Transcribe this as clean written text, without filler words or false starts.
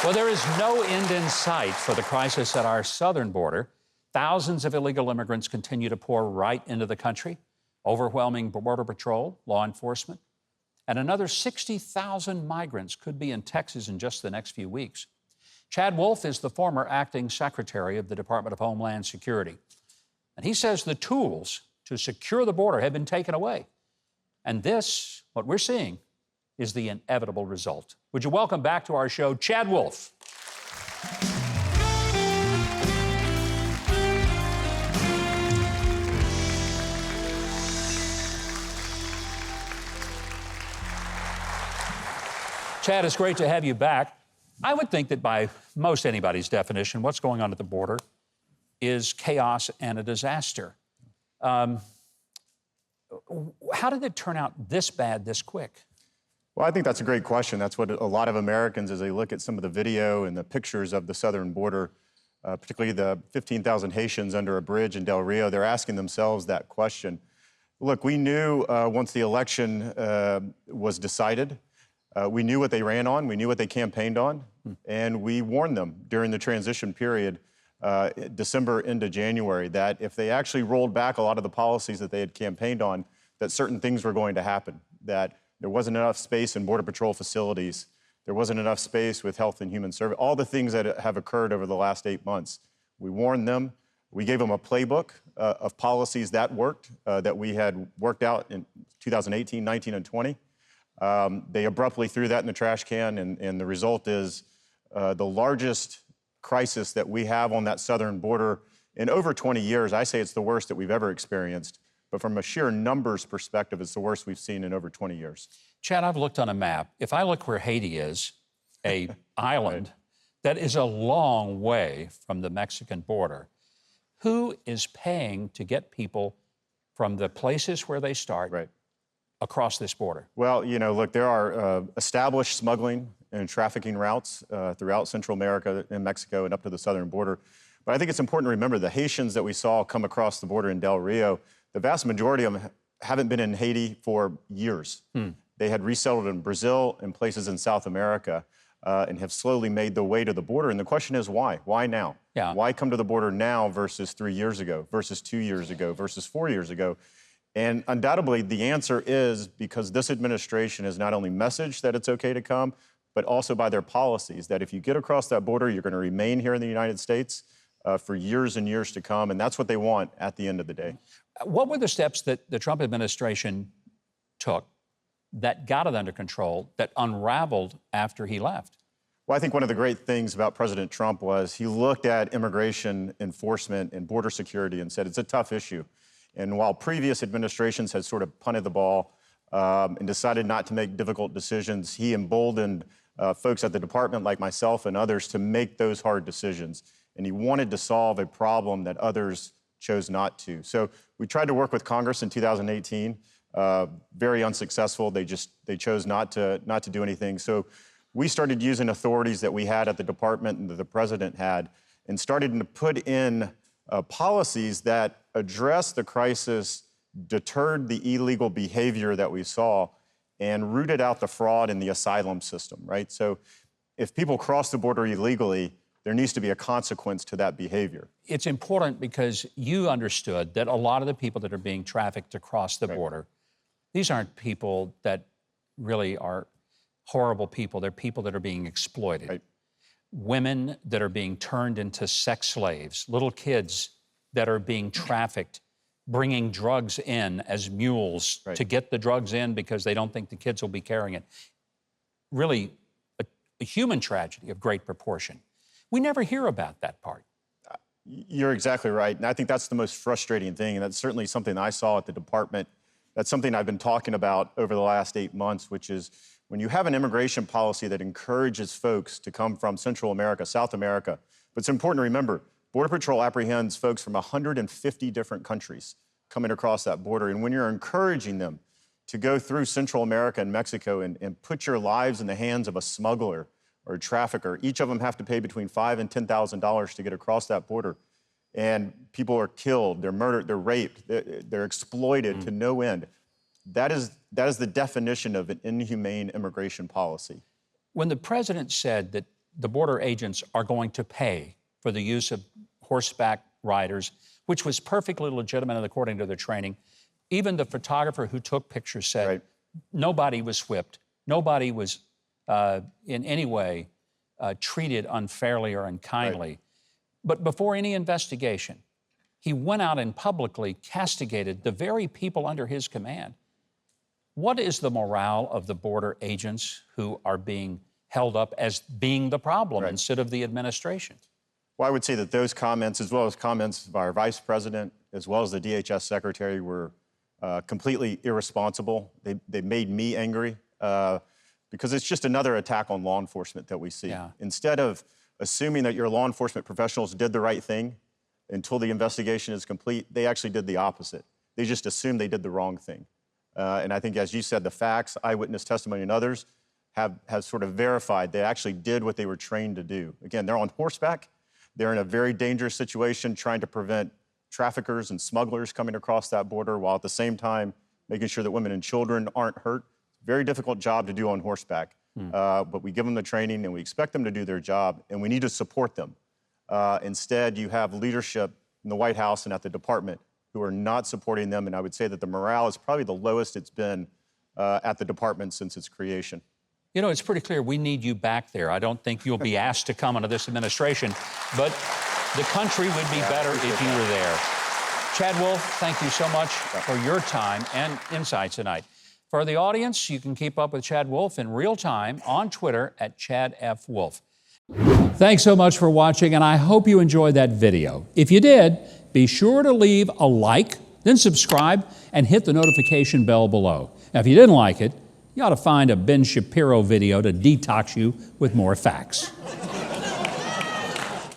Well, there is no end in sight for the crisis at our southern border. Thousands of illegal immigrants continue to pour right into the country, overwhelming Border Patrol, law enforcement, and another 60,000 migrants could be in Texas in just the next few weeks. Chad Wolf is the former acting secretary of the Department of Homeland Security, and he says the tools to secure the border have been taken away. And this, what we're seeing, is the inevitable result. Would you welcome back to our show, Chad Wolf. Chad, it's great to have you back. I would think that by most anybody's definition, what's going on at the border is chaos and a disaster. How did it turn out this bad this quick? Well, I think that's a great question. That's what a lot of Americans, as they look at some of the video and the pictures of the southern border, particularly the 15,000 Haitians under a bridge in Del Rio, they're asking themselves that question. Look, we knew once the election was decided, we knew what they ran on, we knew what they campaigned on, and we warned them during the transition period, December into January, that if they actually rolled back a lot of the policies that they had campaigned on, that certain things were going to happen, that there wasn't enough space in Border Patrol facilities. There wasn't enough space with Health and Human Services, all the things that have occurred over the last 8 months. We warned them. We gave them a playbook of policies that worked, that we had worked out in 2018, 19, and 20. They abruptly threw that in the trash can, and the result is the largest crisis that we have on that southern border in over 20 years. I say it's the worst that we've ever experienced. But from a sheer numbers perspective, it's the worst we've seen in over 20 years. Chad, I've looked on a map. If I look where Haiti is, a island Right. that is a long way from the Mexican border, who is paying to get people from the places where they start across this border? Well, you know, look, there are established smuggling and trafficking routes throughout Central America and Mexico and up to the southern border. But I think it's important to remember the Haitians that we saw come across the border in Del Rio, the vast majority of them haven't been in Haiti for years. They had resettled in Brazil and places in South America and have slowly made their way to the border. And the question is why? Why now? Yeah. Why come to the border now versus 3 years ago, versus 2 years ago, versus 4 years ago? And undoubtedly, the answer is because this administration has not only messaged that it's okay to come, but also by their policies, that if you get across that border, you're going to remain here in the United States for years and years to come. And that's what they want at the end of the day. What were the steps that the Trump administration took that got it under control, that unraveled after he left? Well, I think one of the great things about President Trump was he looked at immigration enforcement and border security and said it's a tough issue. And while previous administrations had sort of punted the ball and decided not to make difficult decisions, he emboldened folks at the department like myself and others to make those hard decisions. And he wanted to solve a problem that others chose not to. So we tried to work with Congress in 2018, very unsuccessful. They chose not to do anything. So we started using authorities that we had at the department and that the president had, and started to put in policies that addressed the crisis, deterred the illegal behavior that we saw, and rooted out the fraud in the asylum system, right? So if people cross the border illegally, there needs to be a consequence to that behavior. It's important because you understood that a lot of the people that are being trafficked across the border, these aren't people that really are horrible people. They're people that are being exploited. Women that are being turned into sex slaves, little kids that are being trafficked, bringing drugs in as mules to get the drugs in because they don't think the kids will be carrying it. Really, a human tragedy of great proportion. We never hear about that part. You're exactly right. And I think that's the most frustrating thing. And that's certainly something I saw at the department. That's something I've been talking about over the last 8 months, which is when you have an immigration policy that encourages folks to come from Central America, South America, but it's important to remember, Border Patrol apprehends folks from 150 different countries coming across that border. And when you're encouraging them to go through Central America and Mexico and put your lives in the hands of a smuggler or a trafficker, each of them have to pay between $5,000 and $10,000 to get across that border. And people are killed, they're murdered, they're raped, they're exploited to no end. That is the definition of an inhumane immigration policy. When the president said that the border agents are going to pay for the use of horseback riders, which was perfectly legitimate and according to their training. Even the photographer who took pictures said nobody was whipped, nobody was in any way treated unfairly or unkindly. But before any investigation, he went out and publicly castigated the very people under his command. What is the morale of the border agents who are being held up as being the problem instead of the administration? Well, I would say that those comments, as well as comments by our vice president, as well as the DHS secretary, were completely irresponsible. They made me angry because it's just another attack on law enforcement that we see. Yeah. Instead of assuming that your law enforcement professionals did the right thing until the investigation is complete, they actually did the opposite. They just assumed they did the wrong thing. And I think, as you said, the facts, eyewitness testimony, and others have sort of verified they actually did what they were trained to do. Again, they're on horseback. They're in a very dangerous situation trying to prevent traffickers and smugglers coming across that border while at the same time making sure that women and children aren't hurt. Very difficult job to do on horseback. But we give them the training and we expect them to do their job, and we need to support them. Instead, you have leadership in the White House and at the department who are not supporting them, and I would say that the morale is probably the lowest it's been at the department since its creation. You know, it's pretty clear we need you back there. I don't think you'll be asked to come into this administration, but the country would be better if you were there. Chad Wolf, thank you so much for your time and insights tonight. For the audience, you can keep up with Chad Wolf in real time on Twitter at ChadFWolf. Thanks so much for watching, and I hope you enjoyed that video. If you did, be sure to leave a like, then subscribe, and hit the notification bell below. Now, if you didn't like it, you ought to find a Ben Shapiro video to detox you with more facts.